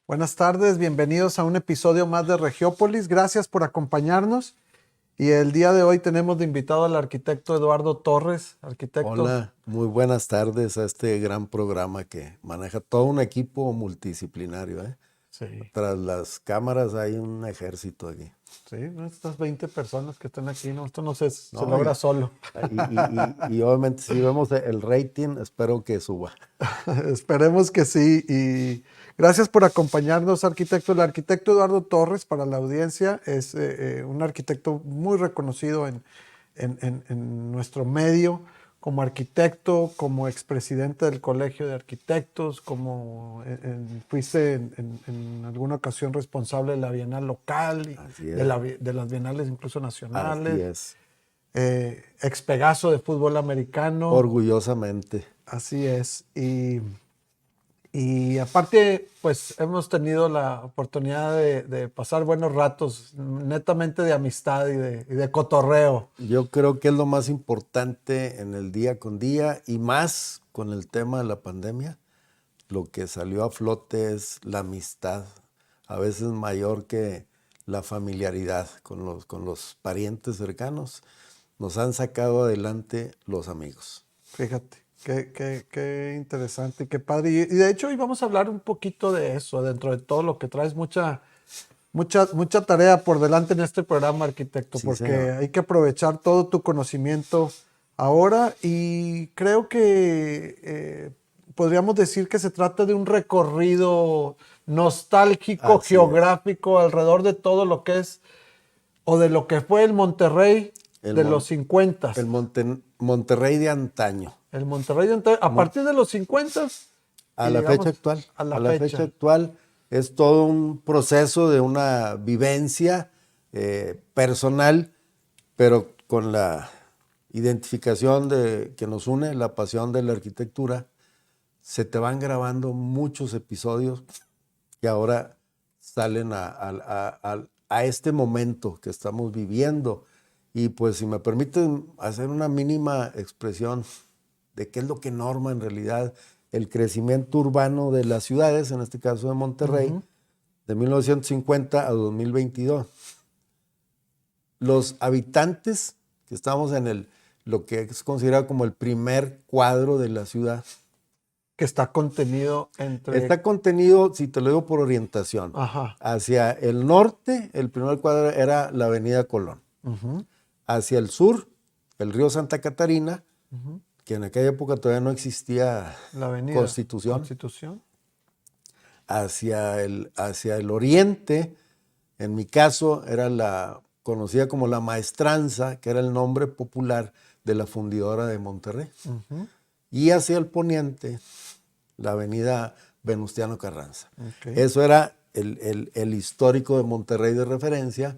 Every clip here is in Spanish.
Buenas tardes, bienvenidos a un episodio más de Regiópolis. Gracias por acompañarnos. Y el día de hoy tenemos de invitado al arquitecto Eduardo Torres. Arquitecto. Hola, muy buenas tardes a este gran programa que maneja todo un equipo multidisciplinario, ¿eh? Sí. Tras las cámaras hay un ejército aquí. Sí, estas 20 personas que están aquí, no, esto no se logra solo. Y obviamente si vemos el rating, espero que suba. Esperemos que sí. Y gracias por acompañarnos, arquitecto. El arquitecto Eduardo Torres, para la audiencia, es un arquitecto muy reconocido en nuestro medio, como arquitecto, como expresidente del Colegio de Arquitectos, como fuiste en alguna ocasión responsable de la Bienal local, de las bienales incluso nacionales. Así es. Ex Pegaso de fútbol americano. Orgullosamente. Así es. Y aparte, pues hemos tenido la oportunidad de pasar buenos ratos, netamente de amistad y de cotorreo. Yo creo que es lo más importante en el día con día y más con el tema de la pandemia. Lo que salió a flote es la amistad, a veces mayor que la familiaridad con los parientes cercanos. Nos han sacado adelante los amigos. Fíjate. Qué interesante y qué padre. Y de hecho hoy vamos a hablar un poquito de eso, dentro de todo lo que traes, mucha tarea por delante en este programa, arquitecto, Sí, porque señor. hay que aprovechar todo tu conocimiento ahora y creo que podríamos decir que se trata de un recorrido nostálgico, geográfico, alrededor de todo lo que es o de lo que fue el Monterrey de los 50. El Monterrey de antaño. El Monterrey a partir de los 50 a la fecha actual. A la fecha actual es todo un proceso de una vivencia personal, pero con la identificación que nos une, la pasión de la arquitectura, se te van grabando muchos episodios que ahora salen a este momento que estamos viviendo. Y pues si me permiten hacer una mínima expresión de qué es lo que norma en realidad el crecimiento urbano de las ciudades, en este caso de Monterrey, de 1950 a 2022. Los habitantes que estamos en lo que es considerado como el primer cuadro de la ciudad. Que está contenido entre... Está contenido, si te lo digo por orientación, hacia el norte, el primer cuadro era la Avenida Colón. Hacia el sur, el río Santa Catarina, que en aquella época todavía no existía la avenida Constitución. Hacia el oriente, en mi caso, era conocida como la Maestranza, que era el nombre popular de la fundidora de Monterrey. Y hacia el poniente, la avenida Venustiano Carranza. Eso era el histórico de Monterrey de referencia,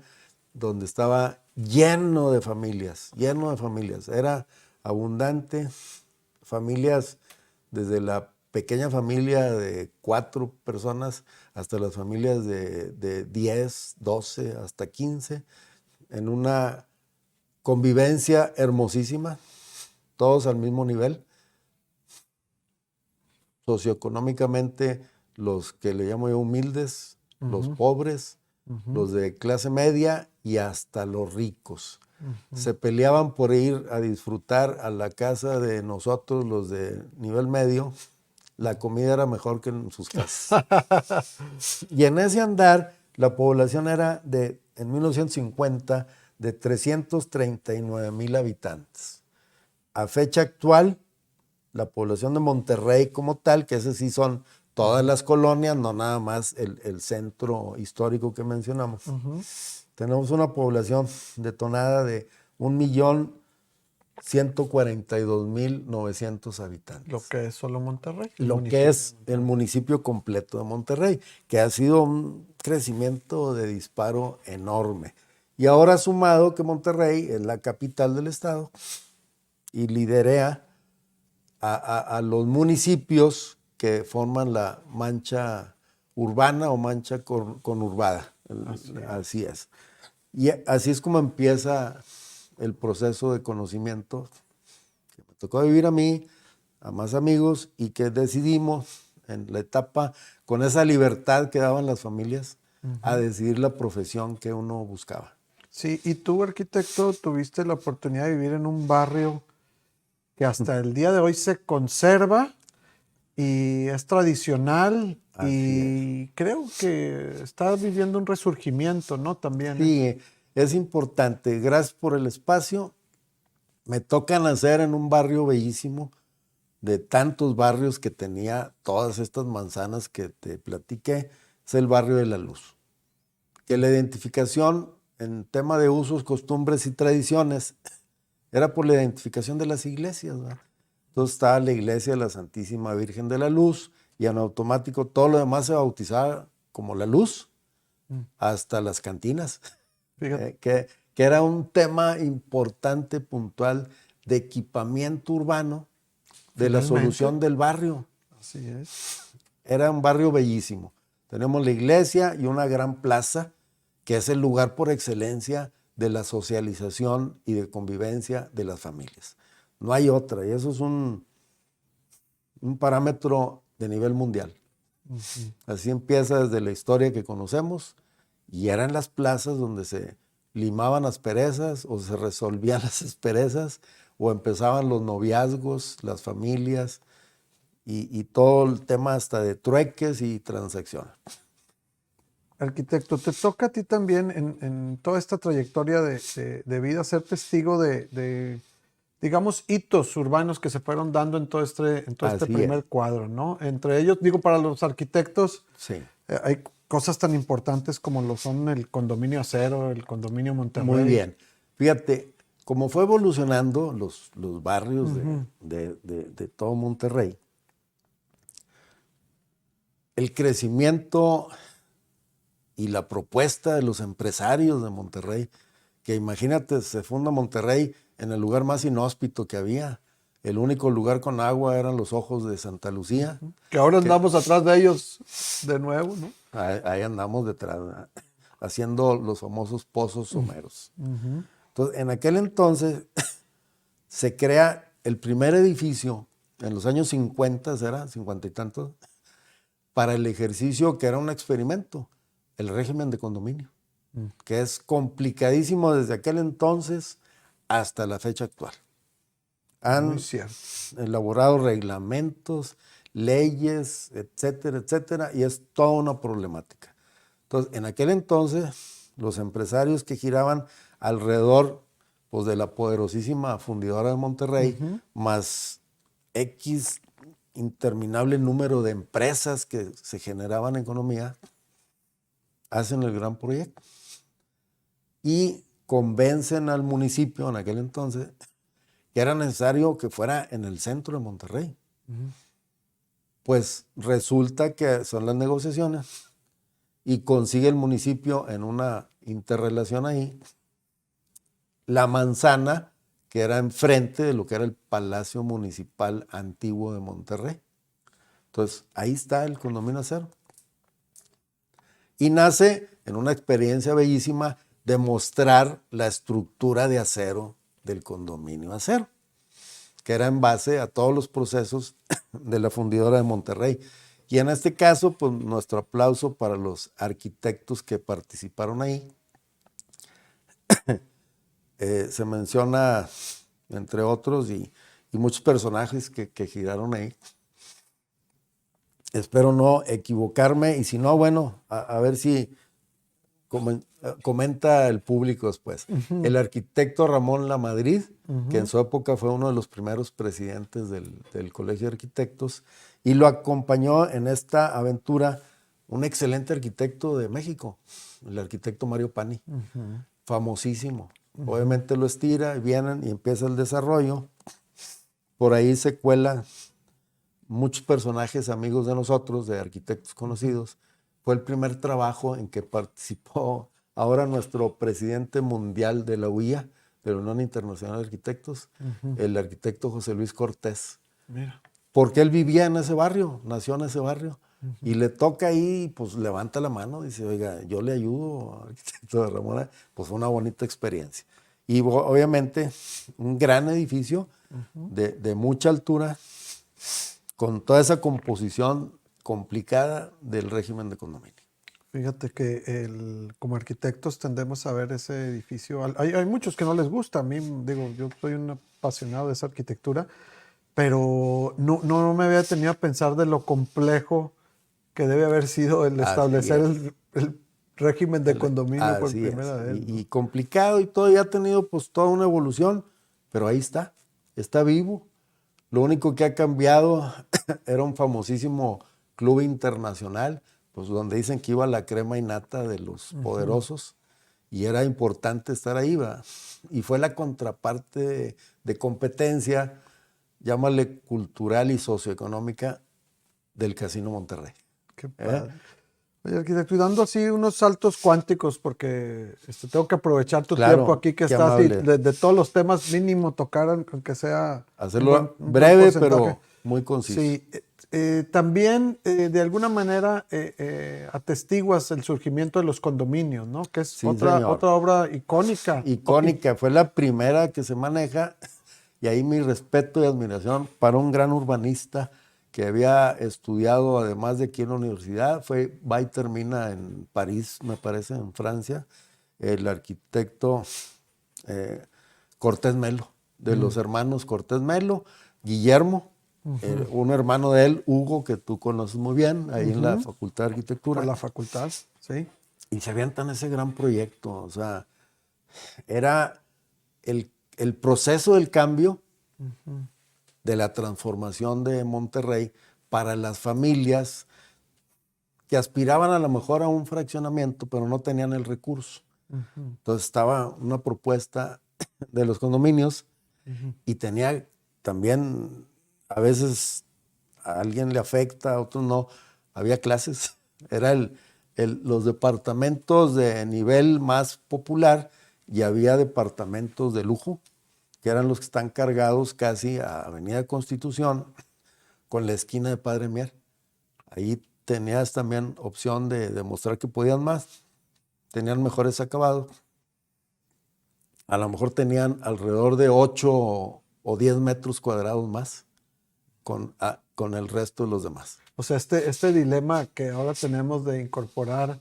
donde estaba lleno de familias. Era abundante, familias desde la pequeña familia de 4 personas hasta las familias de 10, 12, hasta 15, en una convivencia hermosísima, todos al mismo nivel. Socioeconómicamente, los que le llamo yo humildes, los pobres, los de clase media y hasta los ricos. Se peleaban por ir a disfrutar a la casa de nosotros, los de nivel medio. La comida era mejor que en sus casas. Y en ese andar, la población era en 1950 de 339,000 habitantes. A fecha actual, la población de Monterrey como tal, que ese sí son todas las colonias, no nada más el centro histórico que mencionamos, Tenemos una población detonada de 1,142,900 habitantes. Lo que es solo Monterrey. el Lo municipio que es de Monterrey. el municipio completo de Monterrey, que ha sido un crecimiento de disparo enorme. Y ahora sumado que Monterrey es la capital del estado y liderea a los municipios que forman la mancha urbana o mancha conurbada. Así es. Y así es como empieza el proceso de conocimiento que me tocó vivir a mí, a más amigos, y que decidimos en la etapa, con esa libertad que daban las familias, a decidir la profesión que uno buscaba. Sí, y tú, arquitecto, tuviste la oportunidad de vivir en un barrio que hasta el día de hoy se conserva y es tradicional y creo que está viviendo un resurgimiento, ¿no? También. Sí, es importante. Gracias por el espacio. Me toca nacer en un barrio bellísimo, de tantos barrios que tenía todas estas manzanas que te platiqué. Es el barrio de La Luz. Que la identificación en tema de usos, costumbres y tradiciones era por la identificación de las iglesias, ¿verdad? Entonces estaba la iglesia de la Santísima Virgen de la Luz y en automático todo lo demás se bautizaba como La Luz, hasta las cantinas, Fíjate. que era un tema importante, puntual, de equipamiento urbano, de la Finalmente. solución del barrio. Así es. Era un barrio bellísimo. Tenemos la iglesia y una gran plaza, que es el lugar por excelencia de la socialización y de convivencia de las familias. No hay otra, y eso es un parámetro de nivel mundial. Así empieza desde la historia que conocemos, y eran las plazas donde se limaban asperezas o se resolvían las asperezas, o empezaban los noviazgos, las familias, y todo el tema hasta de trueques y transacciones. Arquitecto, te toca a ti también en toda esta trayectoria de vida ser testigo de, digamos, hitos urbanos que se fueron dando en todo este Así primer es. cuadro, ¿no? Entre ellos, digo, para los arquitectos, Sí. hay cosas tan importantes como lo son el condominio Acero, el condominio Monterrey. Muy bien. Fíjate, como fue evolucionando los barrios de todo Monterrey, el crecimiento y la propuesta de los empresarios de Monterrey, que imagínate, se funda Monterrey en el lugar más inhóspito que había. El único lugar con agua eran los Ojos de Santa Lucía. Que ahora andamos atrás de ellos de nuevo, ¿no? Ahí andamos detrás, haciendo los famosos pozos someros. Entonces, en aquel entonces se crea el primer edificio, en los años 50, ¿era? 50 y tantos, para el ejercicio que era un experimento, el régimen de condominio, que es complicadísimo desde aquel entonces hasta la fecha actual. Han Muy cierto. elaborado reglamentos, leyes, etcétera, etcétera, y es toda una problemática. Entonces, en aquel entonces, los empresarios que giraban alrededor, pues, de la poderosísima fundidora de Monterrey, más X interminable número de empresas que se generaban en economía, hacen el gran proyecto y convencen al municipio en aquel entonces que era necesario que fuera en el centro de Monterrey. Pues resulta que son las negociaciones y consigue el municipio, en una interrelación ahí, la manzana que era enfrente de lo que era el Palacio Municipal Antiguo de Monterrey. Entonces, ahí está el condominio Acero. Y nace en una experiencia bellísima de mostrar la estructura de acero del condominio Acero, que era en base a todos los procesos de la fundidora de Monterrey. Y en este caso, pues, nuestro aplauso para los arquitectos que participaron ahí. Se menciona, entre otros, y muchos personajes que giraron ahí. Espero no equivocarme, y si no, bueno, a ver si comenta el público después. El arquitecto Ramón Lamadrid, que en su época fue uno de los primeros presidentes del Colegio de Arquitectos, y lo acompañó en esta aventura un excelente arquitecto de México, el arquitecto Mario Pani, famosísimo. Obviamente lo estira, y vienen y empieza el desarrollo. Por ahí se cuelan muchos personajes amigos de nosotros, de arquitectos conocidos. Fue el primer trabajo en que participó ahora nuestro presidente mundial de la UIA, de la Unión Internacional de Arquitectos, el arquitecto José Luis Cortés. Mira. Porque él vivía en ese barrio, nació en ese barrio. Y le toca ahí, pues levanta la mano, dice, oiga, yo le ayudo, arquitecto de Ramona. Pues fue una bonita experiencia. Y obviamente un gran edificio de mucha altura, con toda esa composición complicada del régimen de condominio. Fíjate que como arquitectos tendemos a ver ese edificio. Hay muchos que no les gusta. A mí, digo, yo soy un apasionado de esa arquitectura, pero no me había tenido a pensar de lo complejo que debe haber sido el establecer el régimen de condominio por primera vez. Y complicado y todo, ya ha tenido pues toda una evolución, pero ahí está vivo. Lo único que ha cambiado era un famosísimo club internacional, pues donde dicen que iba la crema innata de los poderosos y era importante estar ahí, ¿verdad? Y fue la contraparte de competencia, llámale cultural y socioeconómica, del Casino Monterrey. Qué padre. Oye, arquitecto, y dando así unos saltos cuánticos, porque tengo que aprovechar tu tiempo aquí que estás y de todos los temas mínimo tocar, aunque sea... Hacerlo breve, pero muy conciso. Sí, también de alguna manera atestiguas el surgimiento de los condominios, ¿no? Que es otra obra icónica. Icónica, fue la primera que se maneja, y ahí mi respeto y admiración para un gran urbanista que había estudiado, además de aquí en la universidad, va y termina en París, me parece, en Francia, el arquitecto Cortés Melo, de los hermanos Cortés Melo, Guillermo, un hermano de él, Hugo, que tú conoces muy bien, ahí en la Facultad de Arquitectura. Por la facultad, sí. Y se avientan ese gran proyecto, o sea, era el proceso del cambio, de la transformación de Monterrey para las familias que aspiraban a lo mejor a un fraccionamiento, pero no tenían el recurso. Entonces estaba una propuesta de los condominios y tenía también, a veces a alguien le afecta, a otros no, había clases. Era los departamentos de nivel más popular y había departamentos de lujo, que eran los que están cargados casi a Avenida Constitución, con la esquina de Padre Mier. Ahí tenías también opción de demostrar que podían más, tenían mejores acabados. A lo mejor tenían alrededor de 8 o 10 metros cuadrados más con el resto de los demás. O sea, este dilema que ahora tenemos de incorporar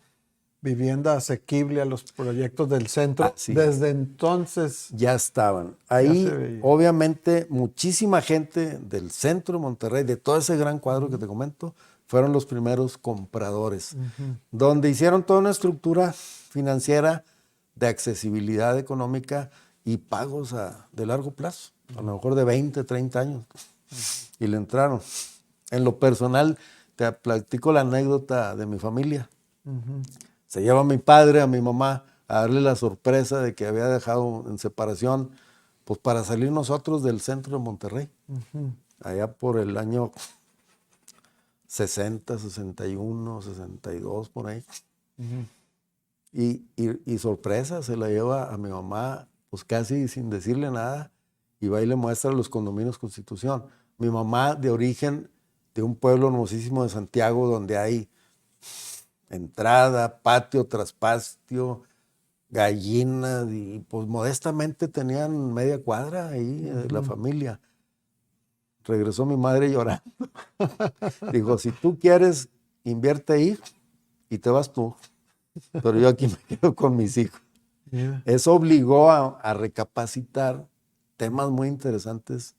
vivienda asequible a los proyectos del centro, desde entonces... Ya estaban. Ahí, obviamente, muchísima gente del centro de Monterrey, de todo ese gran cuadro que te comento, fueron los primeros compradores, donde hicieron toda una estructura financiera de accesibilidad económica y pagos de largo plazo, a lo mejor de 20, 30 años. Y le entraron. En lo personal, te platico la anécdota de mi familia. Se lleva a mi padre, a mi mamá, a darle la sorpresa de que había dejado en separación, pues para salir nosotros del centro de Monterrey, allá por el año 60, 61, 62, por ahí. Y sorpresa, se la lleva a mi mamá, pues casi sin decirle nada, y va y le muestra los condominios Constitución. Mi mamá, de origen de un pueblo hermosísimo de Santiago, donde hay entrada, patio tras patio, gallinas, y pues modestamente tenían media cuadra ahí, la familia. Regresó mi madre llorando. Dijo, si tú quieres, invierte ahí y te vas tú. Pero yo aquí me quedo con mis hijos. Eso obligó a recapacitar temas muy interesantes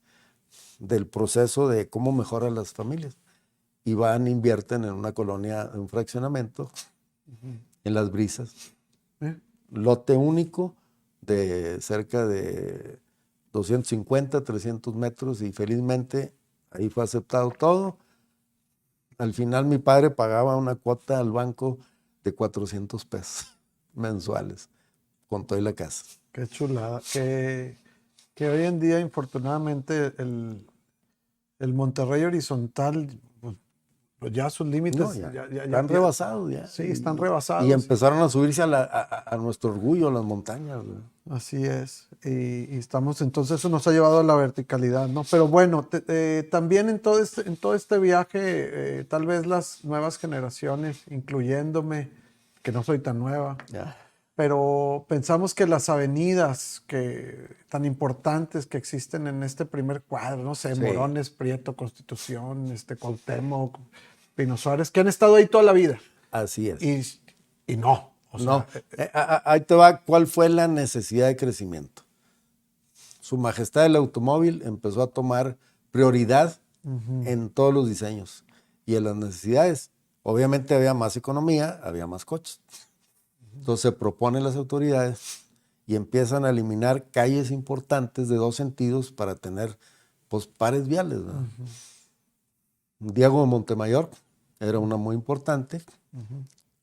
del proceso de cómo mejoran las familias. Y invierten en una colonia, en un fraccionamiento, en Las Brisas. Lote único de cerca de 250, 300 metros, y felizmente ahí fue aceptado todo. Al final mi padre pagaba una cuota al banco de 400 pesos mensuales con toda la casa. Qué chulada. Que hoy en día, infortunadamente, el Monterrey horizontal, pues ya sus No, límites, ya, están rebasados ya. sí, están Y rebasados. empezaron a subirse a nuestro orgullo, a las montañas. ¿Verdad? Así es. Y estamos, entonces eso nos ha llevado a la verticalidad, ¿no? Pero bueno, también en todo este viaje, tal vez las nuevas generaciones, incluyéndome, que no soy tan nueva, Ya. pero pensamos que las avenidas tan importantes que existen en este primer cuadro, no sé, Sí. Morones, Prieto, Constitución, Cuauhtémoc, Pino Suárez, que han estado ahí toda la vida. Así es. Y no. O No, sea, ahí te va cuál fue la necesidad de crecimiento. Su Majestad el automóvil empezó a tomar prioridad en todos los diseños y en las necesidades. Obviamente había más economía, había más coches. Entonces se proponen las autoridades y empiezan a eliminar calles importantes de 2 sentidos para tener pues, pares viales. ¿Verdad? Diego de Montemayor era una muy importante.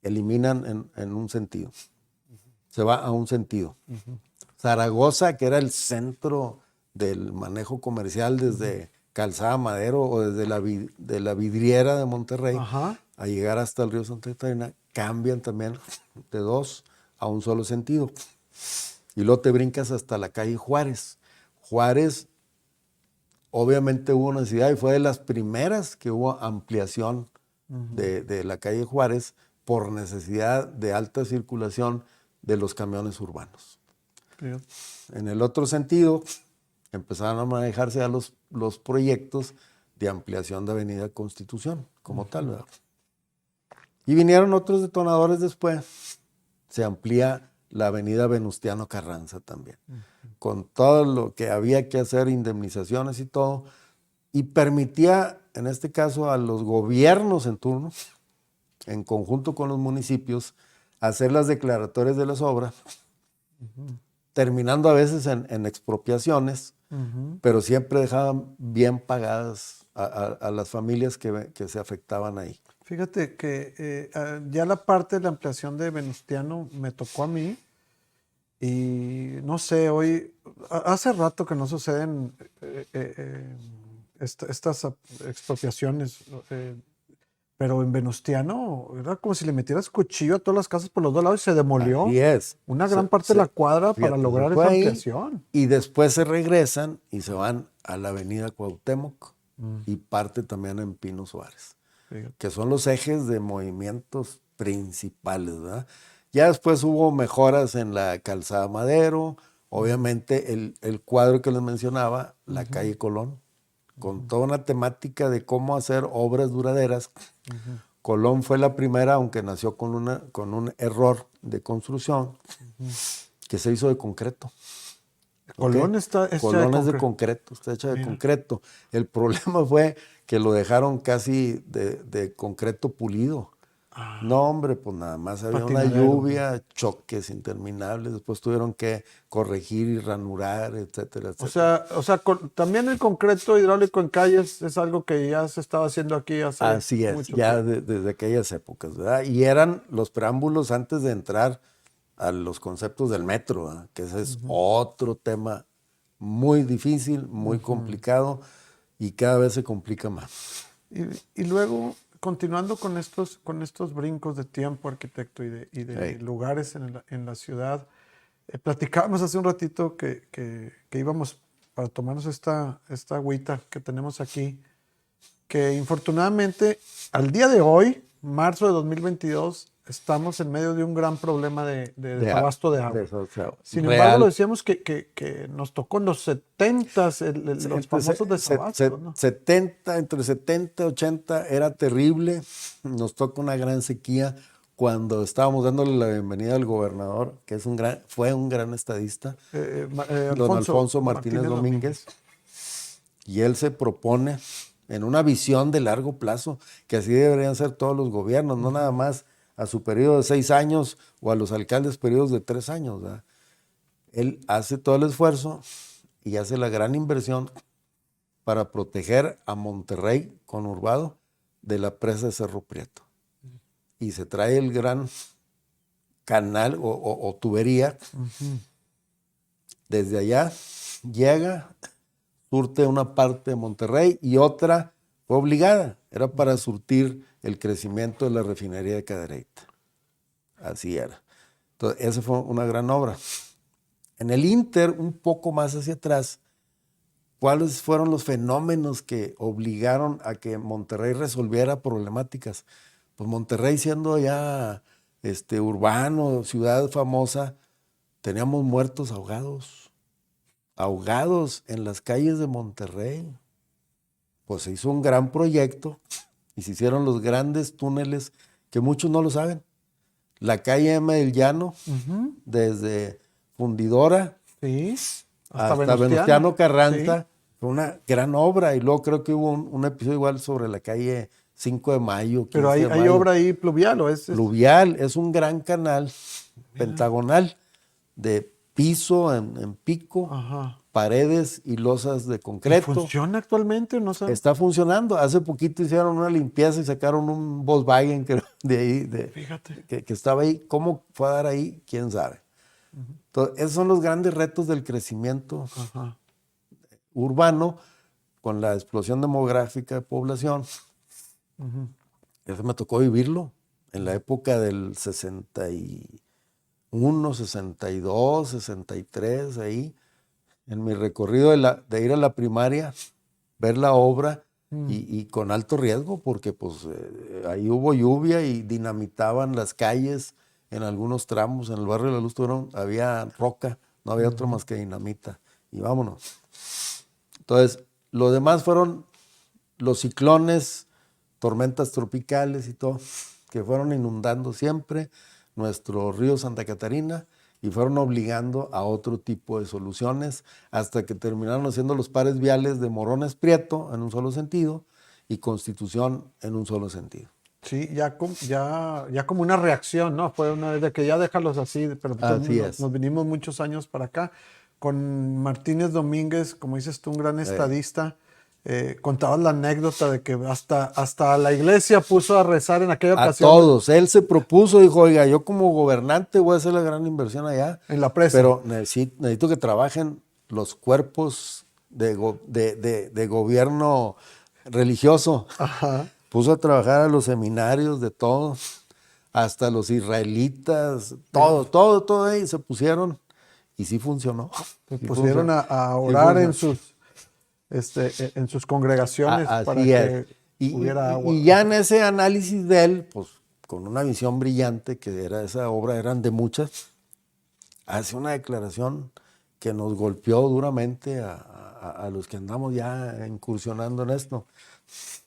Eliminan en un sentido. Se va a un sentido. Zaragoza, que era el centro del manejo comercial desde Calzada Madero o desde de la vidriera de Monterrey Ajá. a llegar hasta el río Santa Catarina, cambian también de 2 a un solo sentido. Y luego te brincas hasta la calle Juárez. Juárez, obviamente hubo necesidad y fue de las primeras que hubo ampliación de la calle Juárez por necesidad de alta circulación de los camiones urbanos. Bien. En el otro sentido, empezaron a manejarse ya los proyectos de ampliación de Avenida Constitución, como tal, ¿verdad? Y vinieron otros detonadores después. Se amplía la Avenida Venustiano Carranza también, con todo lo que había que hacer, indemnizaciones y todo, y permitía, en este caso, a los gobiernos en turno, en conjunto con los municipios, hacer las declaratorias de las obras, terminando a veces en expropiaciones, pero siempre dejaban bien pagadas a las familias que se afectaban ahí. Fíjate que ya la parte de la ampliación de Venustiano me tocó a mí y no sé, hace rato que no suceden estas expropiaciones, pero en Venustiano era como si le metieras cuchillo a todas las casas por los 2 lados y se demolió Así es. una gran parte de la cuadra para Fíjate, lograr se fue esa ahí, ampliación. y después se regresan y se van a la avenida Cuauhtémoc y parte también en Pino Suárez, Fíjate. que son los ejes de movimientos principales, ¿verdad? Ya después hubo mejoras en la Calzada Madero, obviamente el cuadro que les mencionaba, la calle Colón, con toda una temática de cómo hacer obras duraderas. Colón fue la primera, aunque nació con un error de construcción, que se hizo de concreto. Colón está Colón es de concreto, está hecha de concreto. El problema fue que lo dejaron casi de concreto pulido. No, hombre, pues nada más había una lluvia, choques interminables, después tuvieron que corregir y ranurar, etcétera, etcétera. O sea, también el concreto hidráulico en calles es algo que ya se estaba haciendo aquí hace Así es, mucho ya tiempo. desde aquellas épocas, ¿verdad? Y eran los preámbulos antes de entrar a los conceptos del metro, ¿verdad? Que ese es otro tema muy difícil, muy complicado y cada vez se complica más. Y luego, continuando con estos brincos de tiempo, arquitecto, y de lugares en la ciudad, platicábamos hace un ratito que íbamos para tomarnos esta agüita que tenemos aquí, que infortunadamente al día de hoy, marzo de 2022, estamos en medio de un gran problema de desabasto de agua. Sin embargo, lo decíamos que nos tocó en los 70s, los famosos desabastos, ¿no? Entre 70 y 80 era terrible. Nos toca una gran sequía cuando estábamos dándole la bienvenida al gobernador, que fue un gran estadista, don Alfonso Martínez Domínguez. Y él se propone en una visión de largo plazo, que así deberían ser todos los gobiernos, no nada más a su periodo de 6 años o a los alcaldes periodos de 3 años. ¿Verdad? Él hace todo el esfuerzo y hace la gran inversión para proteger a Monterrey conurbado de la presa de Cerro Prieto. Y se trae el gran canal o tubería. Desde allá llega, surte una parte de Monterrey y otra fue obligada. Era para surtir el crecimiento de la refinería de Cadereyta. Así era. Entonces, esa fue una gran obra. En el Inter, un poco más hacia atrás, ¿cuáles fueron los fenómenos que obligaron a que Monterrey resolviera problemáticas? Pues Monterrey, siendo ya urbano, ciudad famosa, teníamos muertos ahogados en las calles de Monterrey. Pues se hizo un gran proyecto y se hicieron los grandes túneles que muchos no lo saben. La calle M del Llano, desde Fundidora Sí. hasta Venustiano Carranza, Sí. fue una gran obra. Y luego creo que hubo un episodio igual sobre la calle 5 de Mayo, 15 Pero de hay Mayo. obra ahí pluvial, ¿o es? Pluvial, es un gran canal pentagonal de piso en pico, Ajá. paredes y losas de ¿Y concreto. funciona actualmente? No sé. Está funcionando. Hace poquito hicieron una limpieza y sacaron un Volkswagen de ahí, Fíjate. que estaba ahí. ¿Cómo fue a dar ahí? ¿Quién sabe? Entonces, esos son los grandes retos del crecimiento Ajá. urbano con la explosión demográfica de población. Eso me tocó vivirlo en la época del 61, 62, 63, ahí. En mi recorrido de ir a la primaria, ver la obra y con alto riesgo, porque pues ahí hubo lluvia y dinamitaban las calles en algunos tramos. En el barrio de la Luz había roca, no había otro más que dinamita. Y vámonos. Entonces, lo demás fueron los ciclones, tormentas tropicales y todo, que fueron inundando siempre nuestro río Santa Catarina y fueron obligando a otro tipo de soluciones hasta que terminaron haciendo los pares viales de Morones Prieto en un solo sentido y Constitución en un solo sentido. Sí, ya como una reacción, ¿no? Fue una vez de que ya déjalos así, pero Así es. nos vinimos muchos años para acá. Con Martínez Domínguez, como dices tú, un gran estadista, contabas la anécdota de que hasta la iglesia puso a rezar en aquella A ocasión todos. Él se propuso, dijo, oiga, yo como gobernante voy a hacer la gran inversión allá, en la presa. pero necesito que trabajen los cuerpos de gobierno religioso. Ajá. Puso a trabajar a los seminarios de todos, hasta los israelitas, todo ahí se pusieron y sí funcionó. Se Sí pusieron funcionó. a Sí orar funcionó. en sus congregaciones para Así es. que hubiera agua. Y ya en ese análisis de él, pues con una visión brillante, que era esa obra, eran de muchas, hace una declaración que nos golpeó duramente a los que andamos ya incursionando en esto.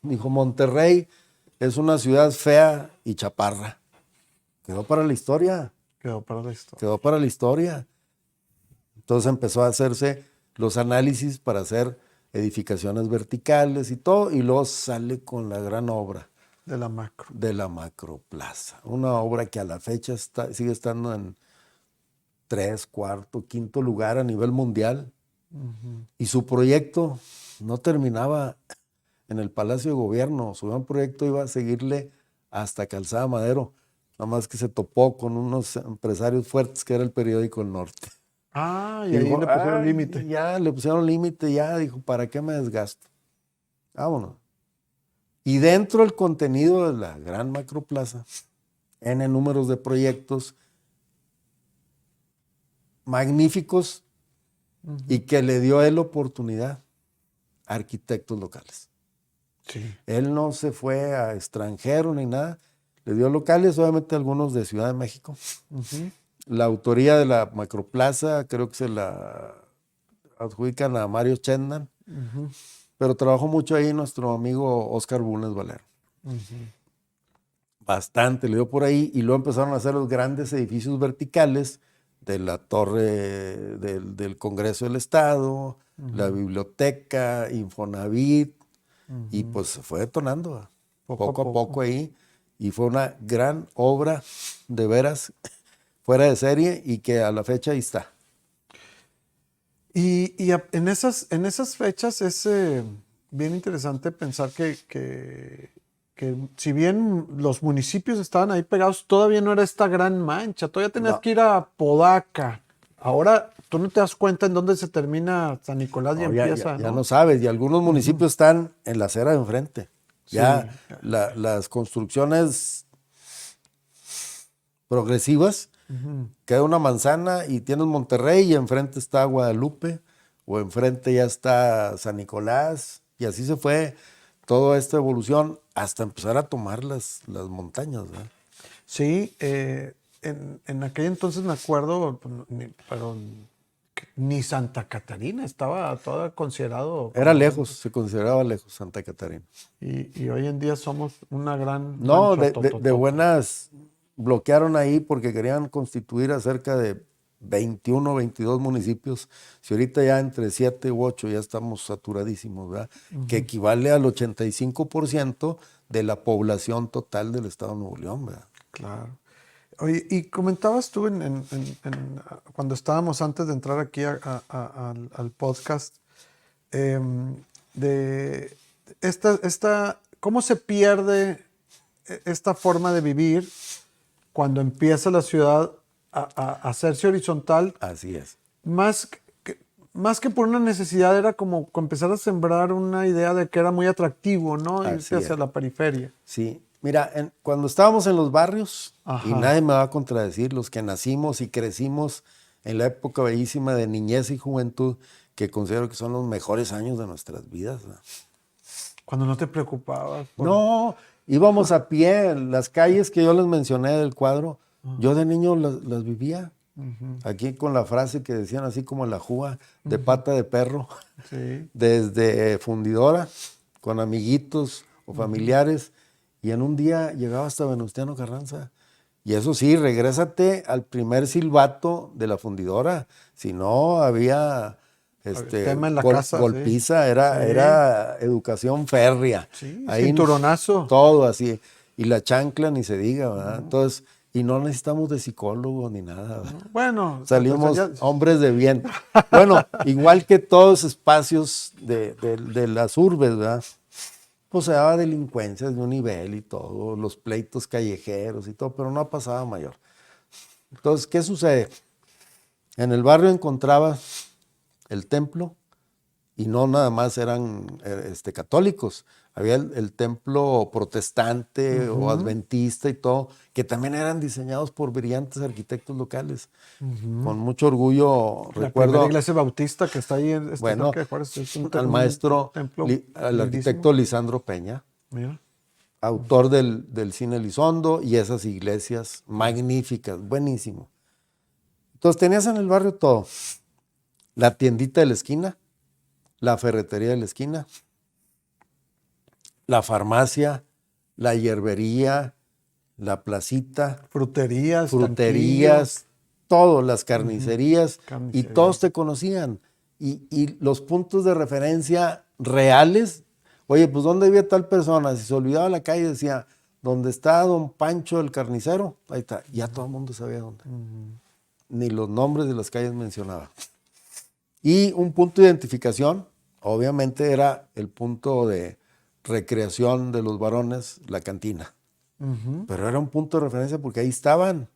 Dijo, Monterrey es una ciudad fea y chaparra. Quedó para la historia. Quedó para esto. Quedó para la historia. Entonces empezó a hacerse los análisis para hacer edificaciones verticales y todo, y luego sale con la gran obra De la macro. de la Macroplaza. Una obra que a la fecha sigue estando en 3, 4, 5 lugar a nivel mundial. Y su proyecto no terminaba en el Palacio de Gobierno. Su gran proyecto iba a seguirle hasta Calzada Madero. Nada más que se topó con unos empresarios fuertes que era el periódico El Norte. Ah, y ahí Dijo, le pusieron "Ay, límite. ya le pusieron límite, ya dijo, ¿para qué me desgasto? Vámonos. Y dentro del contenido de la gran Macroplaza, N números de proyectos magníficos y que le dio él oportunidad a arquitectos locales. Sí. Él no se fue a extranjero ni nada, le dio locales, obviamente algunos de Ciudad de México. La autoría de la Macroplaza creo que se la adjudican a Mario Chendan, pero trabajó mucho ahí nuestro amigo Oscar Bulnes Valero. Bastante, le dio por ahí y luego empezaron a hacer los grandes edificios verticales de la torre del Congreso del Estado, la biblioteca, Infonavit, y pues se fue detonando poco a poco ahí, y fue una gran obra, de veras, fuera de serie, y que a la fecha ahí está. En esas fechas es bien interesante pensar que que si bien los municipios estaban ahí pegados, todavía no era esta gran mancha, todavía tenías No. que ir a Podaca. Ahora tú no te das cuenta en dónde se termina San Nicolás y No, ya empieza, ya ¿no? no sabes, y algunos municipios están en la acera de enfrente. Ya Sí. las construcciones progresivas, queda una manzana y tienes Monterrey y enfrente está Guadalupe, o enfrente ya está San Nicolás, y así se fue toda esta evolución hasta empezar a tomar las montañas, ¿verdad? Sí, en aquel entonces me acuerdo, pues, pero ni Santa Catarina estaba toda considerado. Era lejos, se consideraba lejos Santa Catarina. Y hoy en día somos una gran No, mancha de buenas bloquearon ahí porque querían constituir a cerca de 21 o 22 municipios. Si ahorita ya entre 7 u 8 ya estamos saturadísimos, ¿verdad? Que equivale al 85% de la población total del estado de Nuevo León, ¿verdad? Claro. Oye, y comentabas tú cuando estábamos antes de entrar aquí al podcast, de cómo se pierde esta forma de vivir cuando empieza la ciudad a hacerse horizontal, Así es. más que por una necesidad, era como empezar a sembrar una idea de que era muy atractivo, ¿no? Así Irse hacia es. la periferia. Sí, mira, cuando estábamos en los barrios, Ajá. y nadie me va a contradecir, los que nacimos y crecimos en la época bellísima de niñez y juventud, que considero que son los mejores años de nuestras vidas, ¿verdad? Cuando no te preocupabas. No, íbamos a pie, las calles que yo les mencioné del cuadro, yo de niño las vivía. Aquí con la frase que decían así como la juga de pata de perro, Sí. desde fundidora, con amiguitos o familiares, y en un día llegaba hasta Venustiano Carranza. Y eso sí, regrésate al primer silbato de la fundidora, si no había tema en la casa, golpiza, sí. era educación férrea. Sí, Ahí cinturonazo. todo así. Y la chancla ni se diga, ¿verdad? Entonces, y no necesitamos de psicólogo ni nada, ¿verdad? Bueno, Salimos pues, hombres de bien. Bueno, igual que todos espacios de las urbes, ¿verdad? Pues se daba delincuencia de un nivel y todo, los pleitos callejeros y todo, pero no pasaba mayor. Entonces, ¿qué sucede? En el barrio encontrabas el templo, y no nada más eran católicos. Había el templo protestante o adventista y todo, que también eran diseñados por brillantes arquitectos locales. Con mucho orgullo la recuerdo primera iglesia bautista que está ahí en bueno, cerca de Juárez, es al maestro, templo al lindísimo. arquitecto Lisandro Peña, Mira. autor del cine Elizondo y esas iglesias magníficas, buenísimo. Entonces tenías en el barrio todo. La tiendita de la esquina, la ferretería de la esquina, la farmacia, la hierbería, la placita, Fruterías, fruterías, todo, las carnicerías, y Carnicerías. todos te conocían. Y los puntos de referencia reales, oye, pues ¿dónde vivía tal persona? Si se olvidaba la calle, decía, ¿dónde está don Pancho el carnicero? Ahí está, ya todo el mundo sabía dónde. Ni los nombres de las calles mencionaba. Y un punto de identificación, obviamente, era el punto de recreación de los varones, la cantina. Pero era un punto de referencia porque ahí estaban,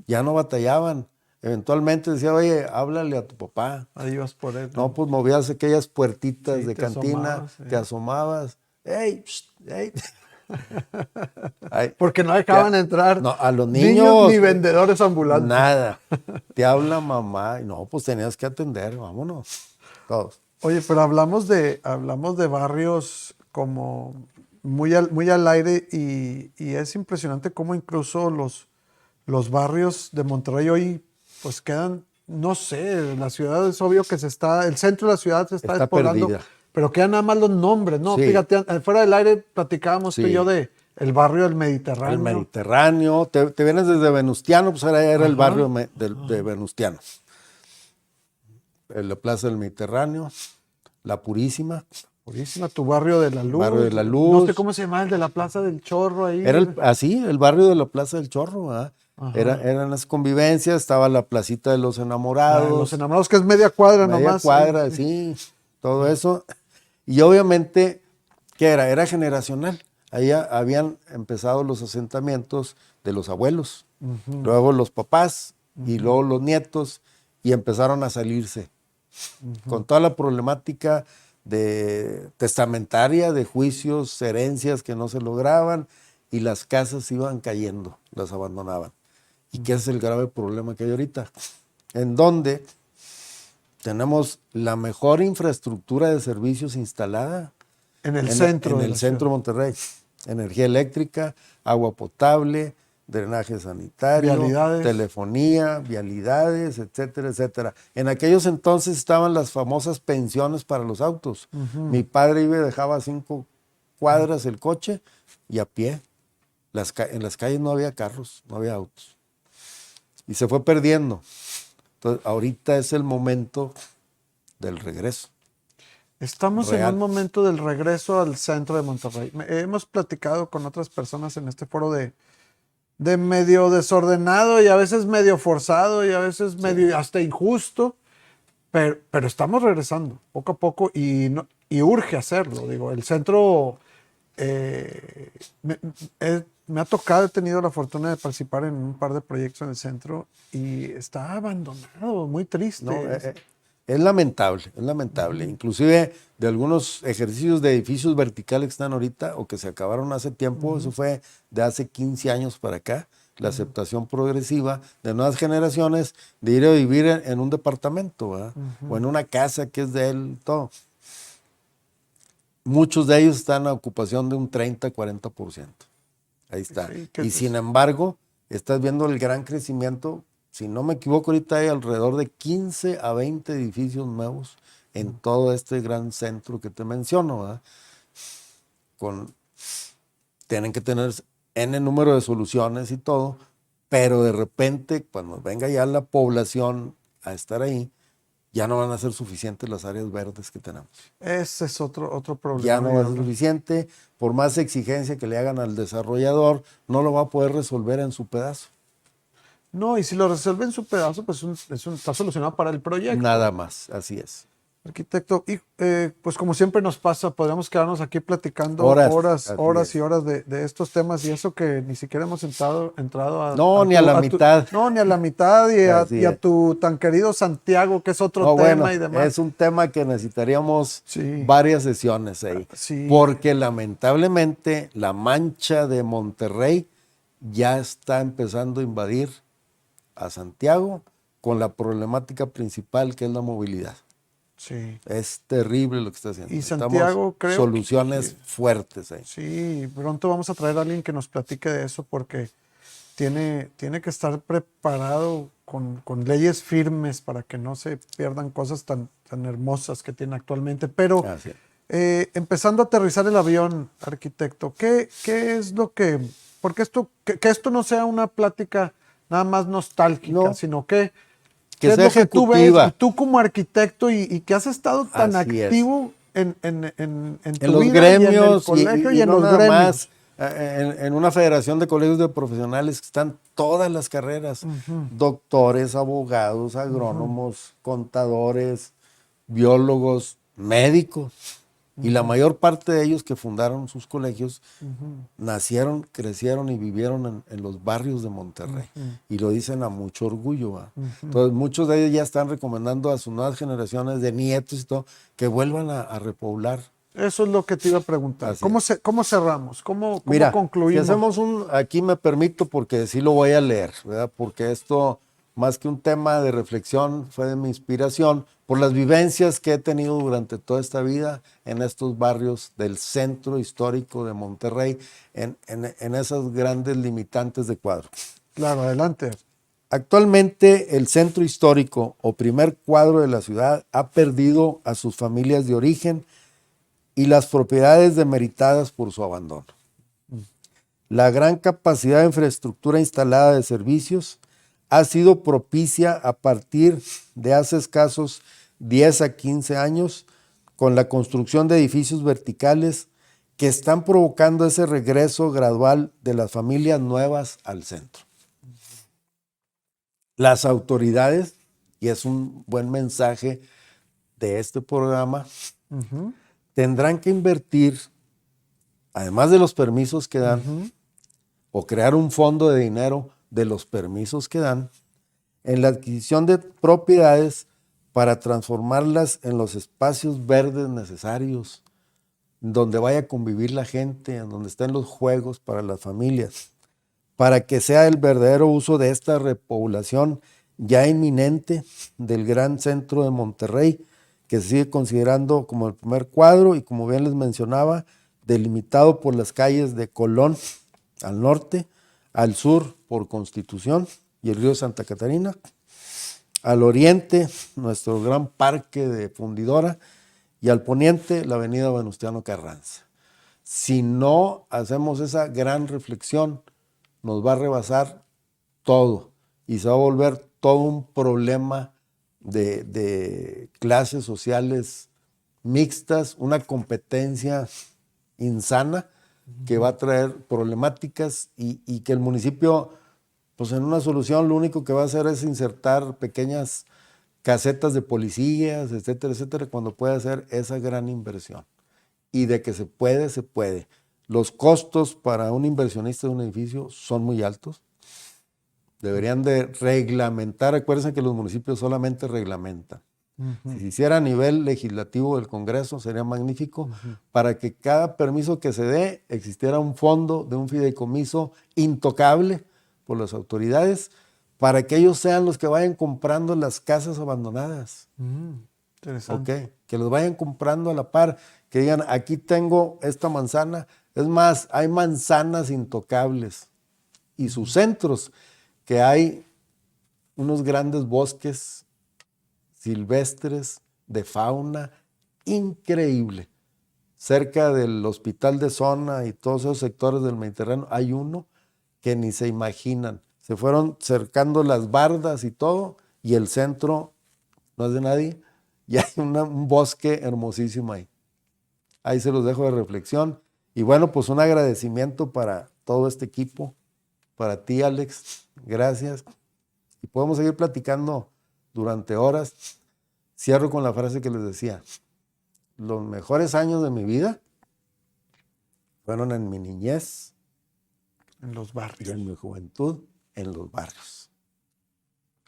ya no batallaban. Eventualmente decía, oye, háblale a tu papá. Ahí ibas por él. No, pues movías aquellas puertitas Sí, de te cantina, asomabas, sí. te asomabas. ¡Ey! ¡Ey! Ay, Porque no dejaban entrar no, a los niños ni vendedores ambulantes. nada. Te habla mamá. Y no, pues tenías que atender, vámonos. Todos. Oye, pero hablamos de barrios como muy al aire y es impresionante cómo incluso los barrios de Monterrey hoy pues quedan, no sé, la ciudad es obvio que el centro de la ciudad se está despoblando, perdida. pero quedan nada más los nombres, ¿no? Sí. Fíjate, fuera del aire platicábamos tú y Sí. yo de el barrio del Mediterráneo. El Mediterráneo. Te vienes desde Venustiano, pues era el barrio de Venustiano. La Plaza del Mediterráneo, La Purísima. Purísima, tu barrio de la Luz. Barrio de la Luz. No sé cómo se llama el de la Plaza del Chorro ahí. Era el barrio de la Plaza del Chorro, ¿verdad? Eran las convivencias, estaba la placita de los enamorados. Los enamorados, que es media cuadra media nomás. cuadra, sí, todo eso. Y obviamente, ¿qué era? Era generacional. Ahí habían empezado los asentamientos de los abuelos, luego los papás y luego los nietos, y empezaron a salirse con toda la problemática testamentaria, de juicios, herencias que no se lograban, y las casas iban cayendo, las abandonaban. ¿Y qué es el grave problema que hay ahorita? En donde tenemos la mejor infraestructura de servicios instalada En el centro. en el centro de Monterrey. Energía eléctrica, agua potable, drenaje sanitario, Vialidades. telefonía, vialidades, etcétera, etcétera. En aquellos entonces estaban las famosas pensiones para los autos. Mi padre iba y dejaba 5 cuadras el coche y a pie. En las calles no había carros, no había autos. Y se fue perdiendo. Entonces, ahorita es el momento del regreso. Estamos Real. en un momento del regreso al centro de Monterrey. Hemos platicado con otras personas en este foro de medio desordenado y a veces medio forzado y a veces medio hasta injusto, pero estamos regresando poco a poco y urge hacerlo. Digo, el centro me ha tocado, he tenido la fortuna de participar en un par de proyectos en el centro y está abandonado, muy triste. No, es lamentable, es lamentable. Inclusive de algunos ejercicios de edificios verticales que están ahorita o que se acabaron hace tiempo, eso fue de hace 15 años para acá, la aceptación progresiva de nuevas generaciones de ir a vivir en un departamento, ¿verdad? O en una casa que es de él, todo. Muchos de ellos están a ocupación de un 30-40%. Ahí está. Sí, y sin embargo, estás viendo el gran crecimiento. Si no me equivoco, ahorita hay alrededor de 15 a 20 edificios nuevos en todo este gran centro que te menciono, ¿verdad? Tienen que tener N número de soluciones y todo, pero de repente, cuando venga ya la población a estar ahí, ya no van a ser suficientes las áreas verdes que tenemos. Ese es otro problema. Ya no va a ser suficiente. Por más exigencia que le hagan al desarrollador, no lo va a poder resolver en su pedazo. No, y si lo resuelve en su pedazo, pues está solucionado para el proyecto. Nada más, así es. Arquitecto, y pues como siempre nos pasa, podríamos quedarnos aquí platicando Horas horas y horas de estos temas, y eso que ni siquiera hemos entrado a... No, ni a la mitad. No, ni a la mitad, y a tu tan querido Santiago, que es otro tema y demás. Es un tema que necesitaríamos Sí. varias sesiones ahí. Sí. Porque lamentablemente la mancha de Monterrey ya está empezando a invadir a Santiago con la problemática principal que es la movilidad. Sí. Es terrible lo que está haciendo. Y Santiago, creo soluciones fuertes ahí. Sí, pronto vamos a traer a alguien que nos platique de eso porque tiene que estar preparado con leyes firmes para que no se pierdan cosas tan hermosas que tiene actualmente. Pero empezando a aterrizar el avión, arquitecto, ¿qué es lo que... Porque que esto no sea una plática nada más nostálgica, sino que sea es lo que tú ves, ejecutiva. y tú como arquitecto y que has estado tan Así activo en tu los vida gremios y en el colegio y en no los nada gremios. más, en una federación de colegios de profesionales que están todas las carreras, doctores, abogados, agrónomos, contadores, biólogos, médicos. Y la mayor parte de ellos que fundaron sus colegios nacieron, crecieron y vivieron en los barrios de Monterrey. Y lo dicen a mucho orgullo. Entonces, muchos de ellos ya están recomendando a sus nuevas generaciones de nietos y todo que vuelvan a repoblar. Eso es lo que te iba a preguntar. ¿Cómo cerramos? ¿Cómo Mira, concluimos? si hacemos aquí me permito porque sí lo voy a leer, ¿verdad? Porque esto, más que un tema de reflexión, fue de mi inspiración por las vivencias que he tenido durante toda esta vida en estos barrios del centro histórico de Monterrey, en esas grandes limitantes de cuadro. Claro, adelante. Actualmente el centro histórico o primer cuadro de la ciudad ha perdido a sus familias de origen y las propiedades demeritadas por su abandono. La gran capacidad de infraestructura instalada de servicios ha sido propicia a partir de hace escasos 10 a 15 años con la construcción de edificios verticales que están provocando ese regreso gradual de las familias nuevas al centro. Las autoridades, y es un buen mensaje de este programa, tendrán que invertir además de los permisos que dan, o crear un fondo de dinero de los permisos que dan, en la adquisición de propiedades para transformarlas en los espacios verdes necesarios, donde vaya a convivir la gente, en donde estén los juegos para las familias, para que sea el verdadero uso de esta repoblación ya inminente del gran centro de Monterrey, que se sigue considerando como el primer cuadro y, como bien les mencionaba, delimitado por las calles de Colón al norte, al sur por Constitución y el río Santa Catarina, al oriente nuestro gran parque de Fundidora y al poniente la avenida Venustiano Carranza. Si no hacemos esa gran reflexión, nos va a rebasar todo y se va a volver todo un problema de clases sociales mixtas, una competencia insana que va a traer problemáticas y que el municipio, pues en una solución, lo único que va a hacer es insertar pequeñas casetas de policías, etcétera, etcétera, cuando puede hacer esa gran inversión. Y de que se puede, se puede. Los costos para un inversionista de un edificio son muy altos. Deberían de reglamentar. Acuérdense que los municipios solamente reglamentan. Si se hiciera a nivel legislativo del Congreso, sería magnífico, para que cada permiso que se dé existiera un fondo de un fideicomiso intocable por las autoridades, para que ellos sean los que vayan comprando las casas abandonadas. Interesante. Okay. Que los vayan comprando a la par, que digan, aquí tengo esta manzana. Es más, hay manzanas intocables y sus centros, que hay unos grandes bosques silvestres de fauna increíble. Cerca del hospital de zona y todos esos sectores del Mediterráneo hay uno que ni se imaginan. Se fueron cercando las bardas y todo, y el centro no es de nadie, y hay un bosque hermosísimo ahí. Ahí se los dejo de reflexión. Y bueno, pues un agradecimiento para todo este equipo, para ti, Alex, gracias. Y podemos seguir platicando durante horas. Cierro con la frase que les decía. Los mejores años de mi vida fueron en mi niñez, En los barrios. y en mi juventud, en los barrios.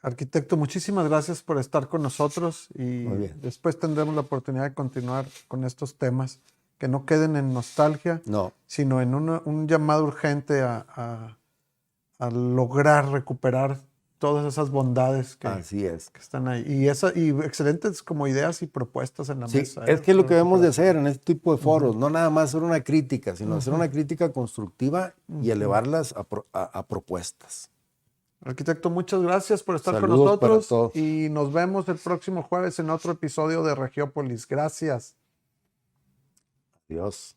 Arquitecto, muchísimas gracias por estar con nosotros y Muy bien. después tendremos la oportunidad de continuar con estos temas que no queden en nostalgia, No, sino en un llamado urgente a lograr recuperar todas esas bondades así es. que están ahí. Y excelentes como ideas y propuestas en la Sí, mesa. es que es lo que debemos de Recuperación. hacer en este tipo de foros, no nada más hacer una crítica, sino hacer una crítica constructiva y elevarlas a propuestas. Arquitecto, muchas gracias por estar con Saludos para nosotros todos. y nos vemos el próximo jueves en otro episodio de Regiópolis. Gracias. Adiós.